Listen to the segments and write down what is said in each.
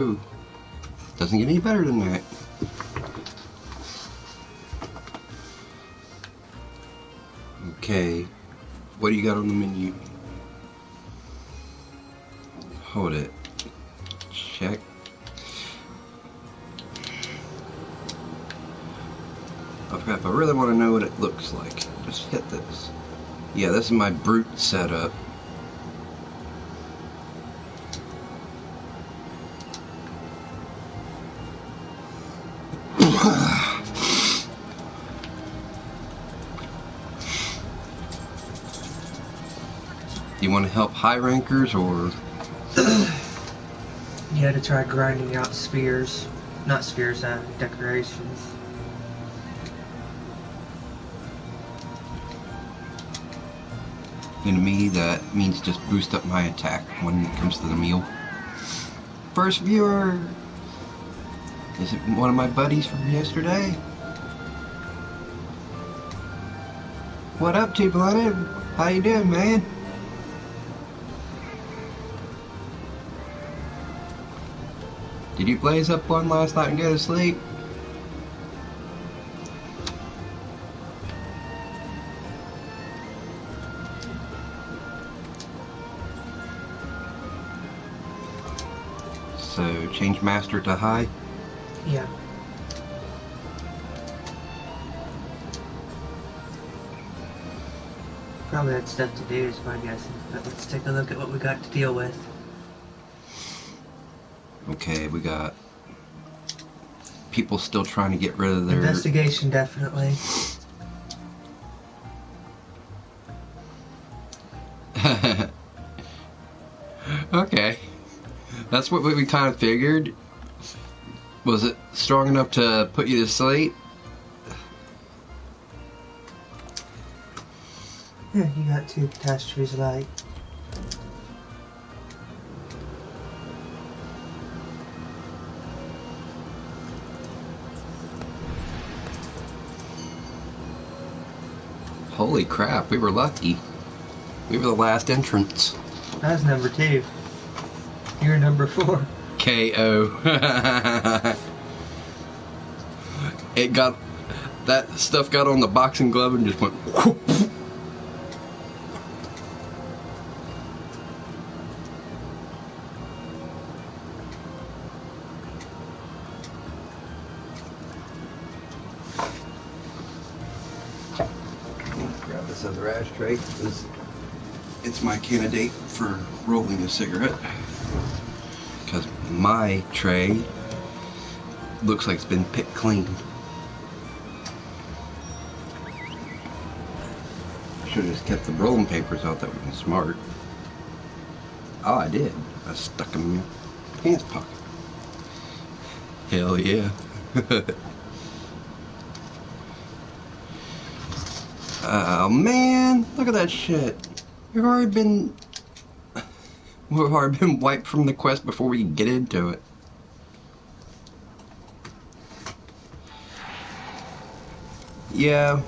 Ooh, doesn't get any better than that. Okay, what do you got on the menu? Hold it. Check. Okay, if I really want to know what it looks like, just hit this. Yeah, this is my brute setup. You want to help high rankers or? You had to try grinding out spheres. Not spheres, decorations. And to me, that means just boost up my attack when it comes to the meal. First viewer! Is it one of my buddies from yesterday? What up, T-Blunted? How you doing, man? Did you blaze up one last night and go to sleep? So, change master to high? Yeah. Probably had stuff to do is my guessing, but let's take a look at what we got to deal with. Okay, we got people still trying to get rid of their... Investigation, definitely. Okay. That's what we kind of figured. Was it strong enough to put you to sleep? Yeah, you got 2 catastrophes light. Holy crap, we were lucky. We were the last entrants. That was number 2. You're number 4. KO. It got... That stuff got on the boxing glove and just went... Whoop. Grab this other ashtray because it's my candidate for rolling a cigarette. Because my tray looks like it's been picked clean. Should have just kept the rolling papers out. That would have been smart. Oh, I did. I stuck them in my pants pocket. Hell yeah. Oh man, look at that shit. We've already been wiped from the quest before we can get into it. Yeah.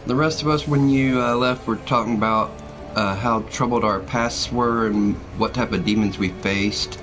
The rest of us, when you left, were talking about how troubled our pasts were and what type of demons we faced.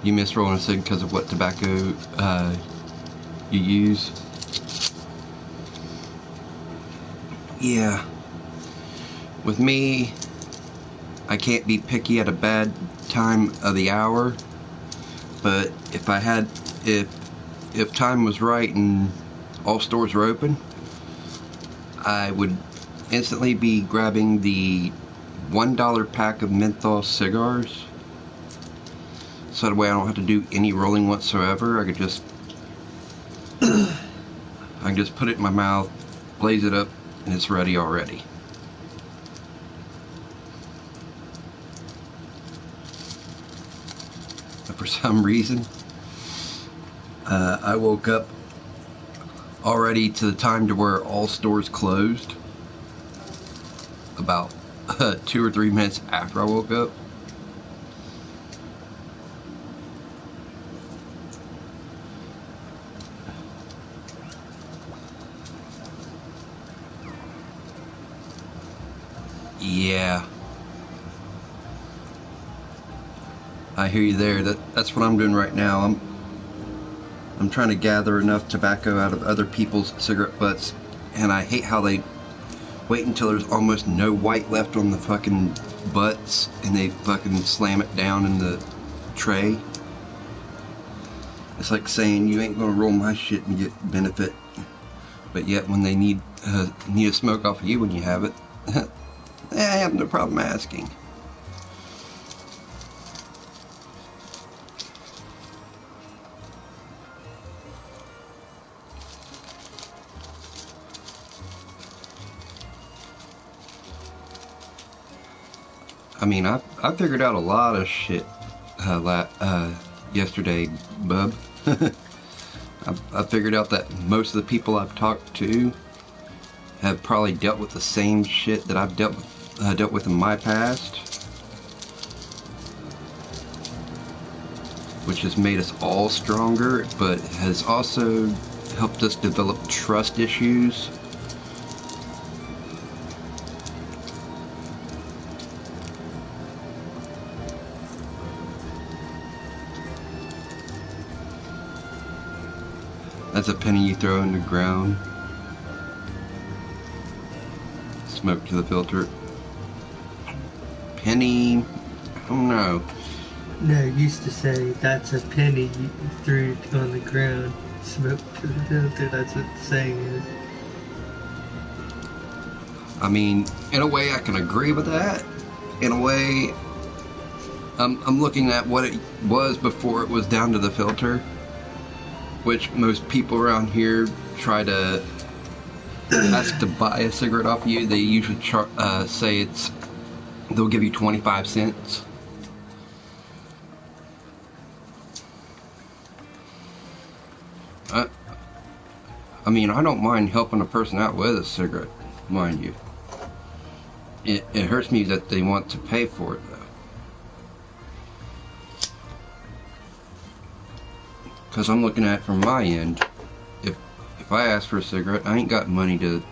You miss rolling a cig because of what tobacco you use. Yeah. With me, I can't be picky at a bad time of the hour, but if time was right and all stores were open, I would instantly be grabbing the $1 pack of menthol cigars. So that way I don't have to do any rolling whatsoever. I can just put it in my mouth, blaze it up, and it's ready already. But for some reason, I woke up already to the time to where all stores closed. About 2 or 3 minutes after I woke up. Yeah. I hear you there. That's what I'm doing right now. I'm trying to gather enough tobacco out of other people's cigarette butts, and I hate how they wait until there's almost no white left on the fucking butts, and they fucking slam it down in the tray. It's like saying you ain't gonna roll my shit and get benefit, but yet when they need a smoke off of you when you have it, I have no problem asking. I mean, I figured out a lot of shit yesterday, bub. I figured out that most of the people I've talked to have probably dealt with the same shit that I've dealt with in my past, which has made us all stronger, but has also helped us develop trust issues. That's a penny you throw in the ground. Smoke to the filter. Penny, I don't know. No, it used to say that's a penny you threw on the ground. Smoke to the filter. That's what the saying is. I mean, in a way I can agree with that. In a way, I'm looking at what it was before it was down to the filter, which most people around here try to ask to buy a cigarette off you. They usually say they'll give you 25 cents. I mean, I don't mind helping a person out with a cigarette, mind you. It hurts me that they want to pay for it, though. Because I'm looking at it from my end. If I ask for a cigarette, I ain't got money to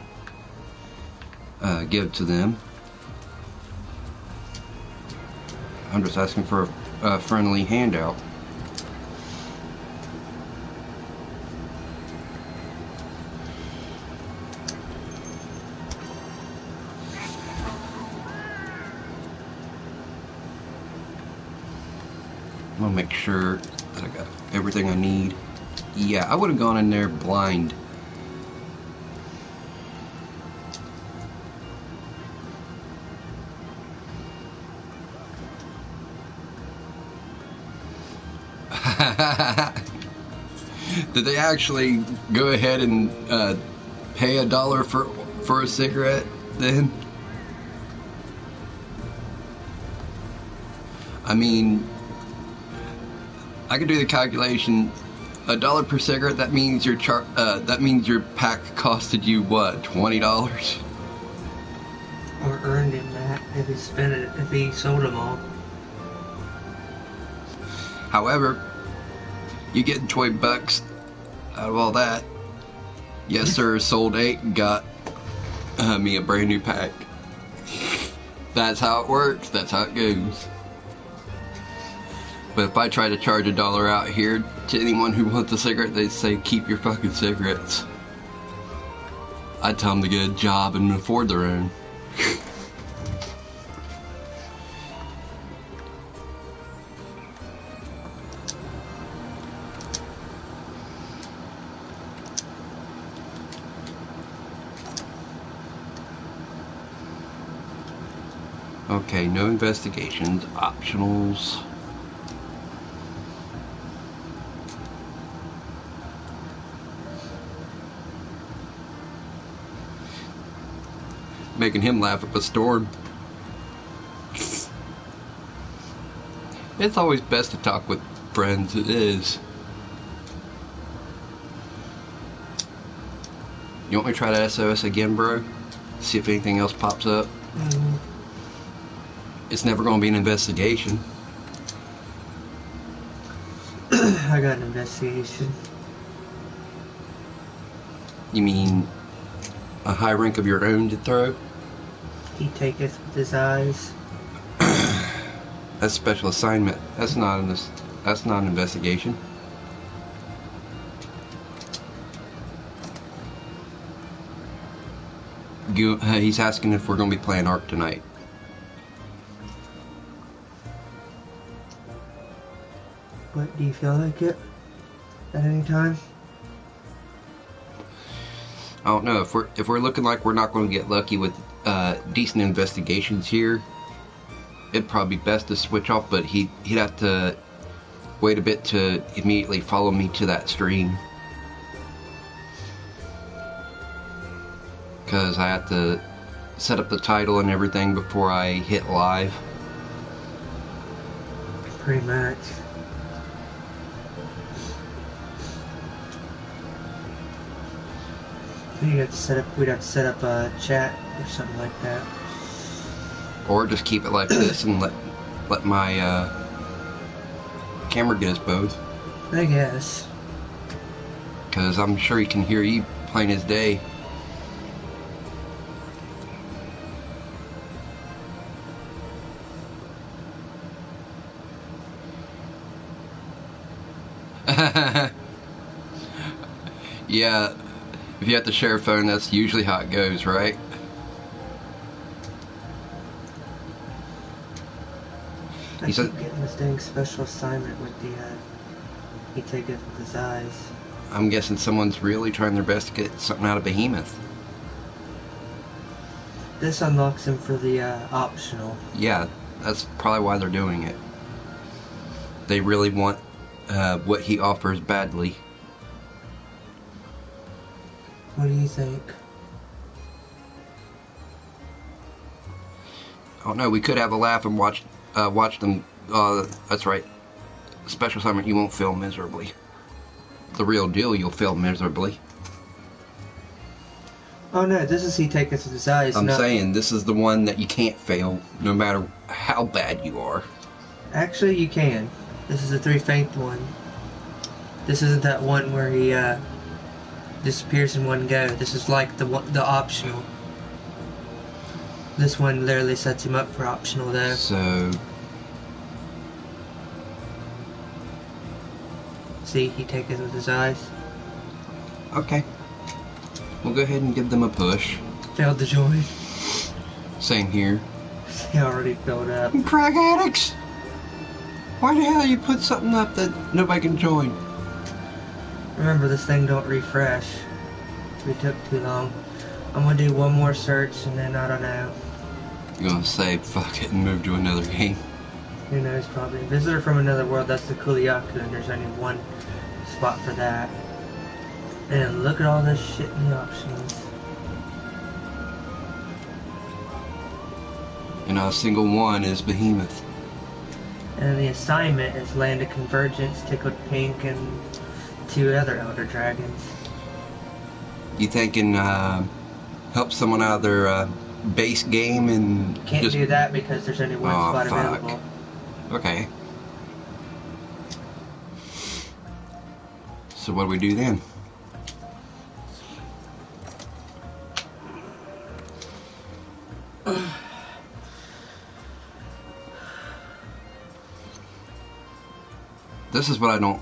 give to them. I'm just asking for a friendly handout. I'm gonna make sure that I got everything I need. Yeah, I would have gone in there blind. Did they actually go ahead and pay $1 for a cigarette then? I mean, I could do the calculation. $1 per cigarette. That means your pack costed you what? $20. Or earned him that if he spent it, if he sold them all. However, you get $20 out of all that. Yes, sir. Sold 8 and got me a brand new pack. That's how it works. That's how it goes. But if I try to charge $1 out here to anyone who wants a cigarette, they say, keep your fucking cigarettes. I tell them to get a job and afford their own. Okay, no investigations, optionals. Making him laugh up a storm. It's always best to talk with friends, it is. You want me to try that SOS again, bro? See if anything else pops up? Mm-hmm. It's never going to be an investigation. I got an investigation. You mean a high rank of your own to throw? He taketh with his eyes. That's special assignment. That's not an investigation. He's asking if we're going to be playing Ark tonight. But do you feel like it at any time? I don't know, if we're looking like we're not going to get lucky with decent investigations here, it'd probably be best to switch off. But he'd have to wait a bit to immediately follow me to that stream, because I have to set up the title and everything before I hit live. Pretty much. We'd have to set up a chat or something like that. Or just keep it like this and let my camera get us both. I guess. Because I'm sure he can hear you plain as day. Yeah, if you have to share a phone, that's usually how it goes, right? I keep getting this dang special assignment with the, he taketh with his eyes. I'm guessing someone's really trying their best to get something out of Behemoth. This unlocks him for the, optional. Yeah, that's probably why they're doing it. They really want, what he offers badly. What do you think? Oh no, we could have a laugh and watch them. That's right. Special assignment, you won't fail miserably. The real deal, you'll fail miserably. Oh no, this is he taketh with his eyes. I'm saying this is the one that you can't fail, no matter how bad you are. Actually, you can. This is the 3 faith one. This isn't that one where he disappears in one go. This is like the optional. This one literally sets him up for optional though. So, see, he taketh with his eyes. okay, we'll go ahead and give them a push. Failed to join. Same here. They already filled up. Crack addicts! Why the hell you put something up that nobody can join? Remember, this thing don't refresh. We took too long. I'm gonna do one more search and then I don't know. You're gonna say fuck it and move to another game. Who knows, probably. Visitor from another world, that's the Kuliaku, and there's only one spot for that. And look at all this shit in the options. And a single one is Behemoth. And the assignment is Land of Convergence, Tickled Pink, and 2 other Elder Dragons. You thinking help someone out of their base game and Can't just do that because there's only one spot available. Okay. So what do we do then? This is what I don't...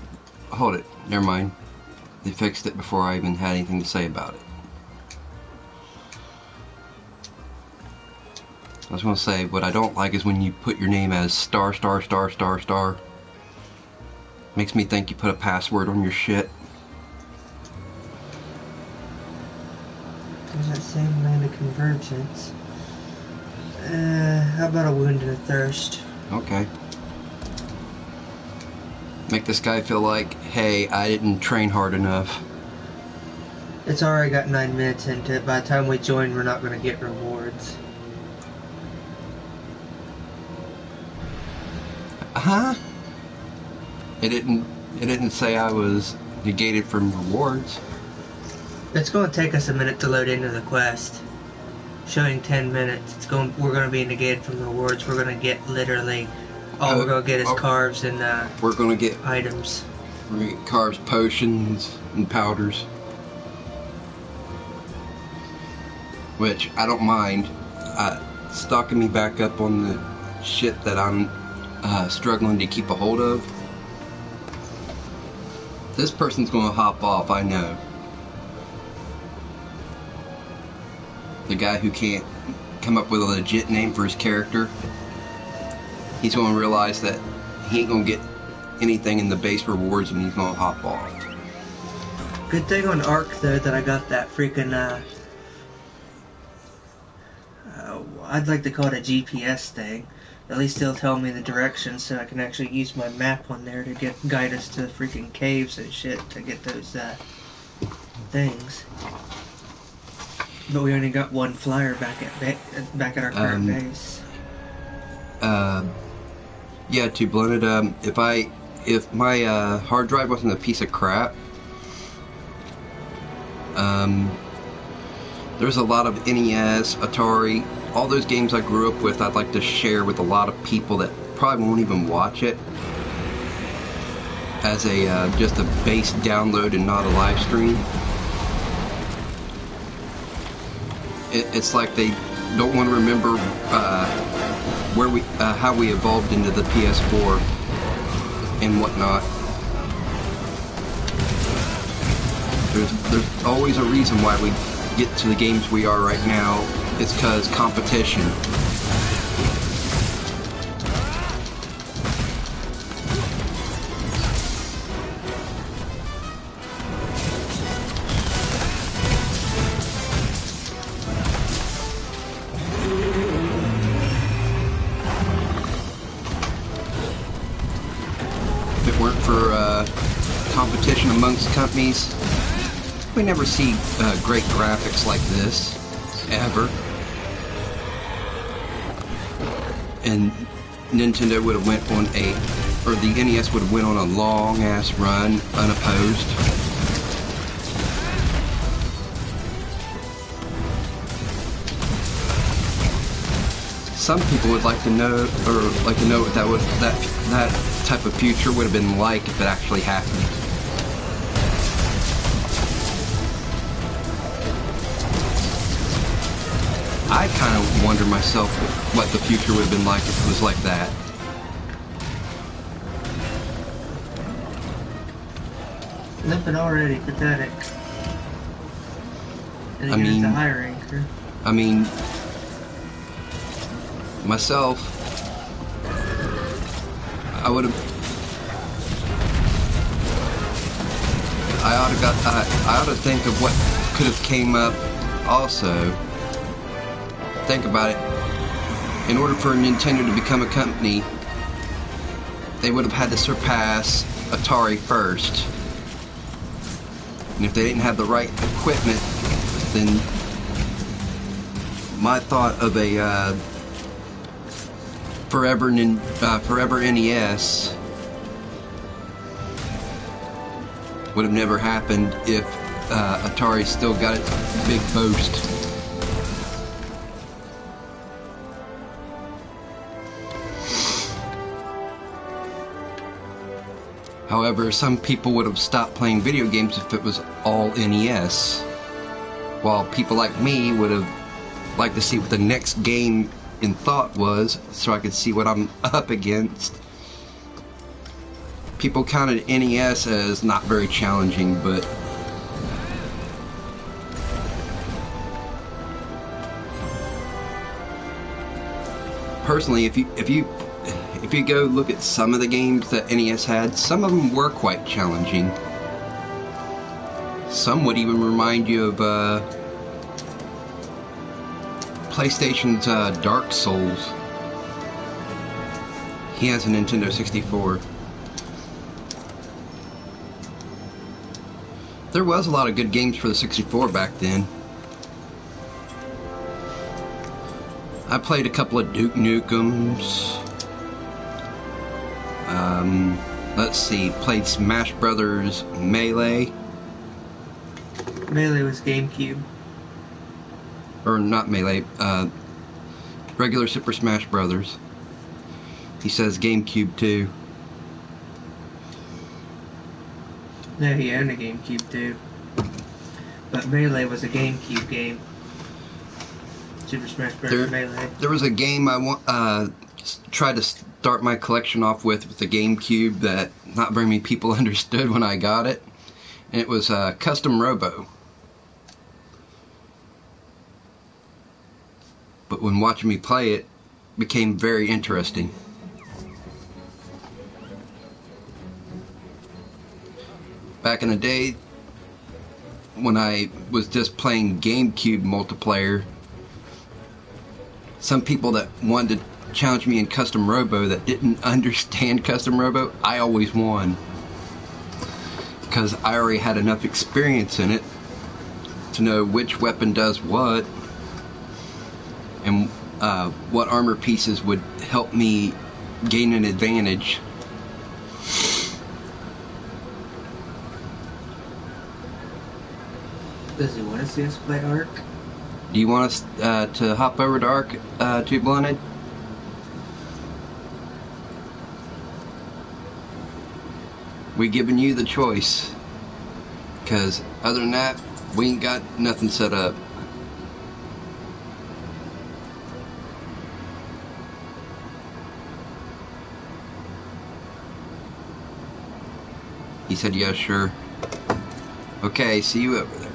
Hold it. Never mind. They fixed it before I even had anything to say about it. I was going to say, what I don't like is when you put your name as star, star, star, star, star. Makes me think you put a password on your shit. There's that same Land of Convergence. How about a Wound and a Thirst? Okay. Make this guy feel like, hey, I didn't train hard enough. It's already got 9 minutes into it. By the time we join, we're not going to get rewards. Huh? It didn't say I was negated from rewards. It's going to take us a minute to load into the quest. Showing 10 minutes. We're going to be negated from the rewards. We're going to get literally all we're going to get is carbs and we're going to get items. We're going to get carbs, potions, and powders. Which I don't mind. stocking me back up on the shit that I'm struggling to keep a hold of. This person's going to hop off, I know. The guy who can't come up with a legit name for his character. He's going to realize that he ain't going to get anything in the base rewards, and he's going to hop off. Good thing on Ark, though, that I got that freaking, I'd like to call it a GPS thing. At least it'll tell me the direction, so I can actually use my map on there to guide us to the freaking caves and shit to get those, things. But we only got one flyer back at our current base. Yeah, to blend it, if my hard drive wasn't a piece of crap, there's a lot of NES, Atari, all those games I grew up with. I'd like to share with a lot of people that probably won't even watch it as a just a base download and not a live stream. It's like they don't want to remember how we evolved into the PS4 and whatnot. There's always a reason why we get to the games we are right now. It's because competition. If it weren't for competition amongst companies, we never see great graphics like this, ever. And Nintendo would have went on the NES would have went on a long ass run, unopposed. Some people would like to know, what that type of future would have been like if it actually happened. I kind of wonder myself what the future would have been like if it was like that. Limping already pathetic. And I mean, the higher anchor. I mean, myself, I would have. I ought to think of what could have came up. Also, think about it. In order for Nintendo to become a company, they would have had to surpass Atari first. And if they didn't have the right equipment, then my thought of a forever NES would have never happened if Atari still got its big boast. However, some people would have stopped playing video games if it was all NES, while people like me would have liked to see what the next game in thought was, so I could see what I'm up against. People counted NES as not very challenging, but personally, if you go look at some of the games that NES had, some of them were quite challenging. Some would even remind you of PlayStation's Dark Souls. He has a Nintendo 64. There was a lot of good games for the 64 back then. I played a couple of Duke Nukems. Let's see, played Smash Brothers Melee. Melee was GameCube. Or not Melee, regular Super Smash Brothers. He says GameCube too. No, he owned a GameCube too. But Melee was a GameCube game. Super Smash Bros. Melee. There was a game I tried to start my collection off with the GameCube that not very many people understood when I got it, and it was Custom Robo. But when watching me play it, became very interesting. Back in the day, when I was just playing GameCube multiplayer, some people that wanted to challenge me in Custom Robo that didn't understand Custom Robo, I always won. Because I already had enough experience in it to know which weapon does what, and what armor pieces would help me gain an advantage. Does he want to see us play Ark? Do you want us to hop over to Ark, Too Blunted? We giving you the choice. Because other than that, we ain't got nothing set up. He said, yeah, sure. Okay, see you over there.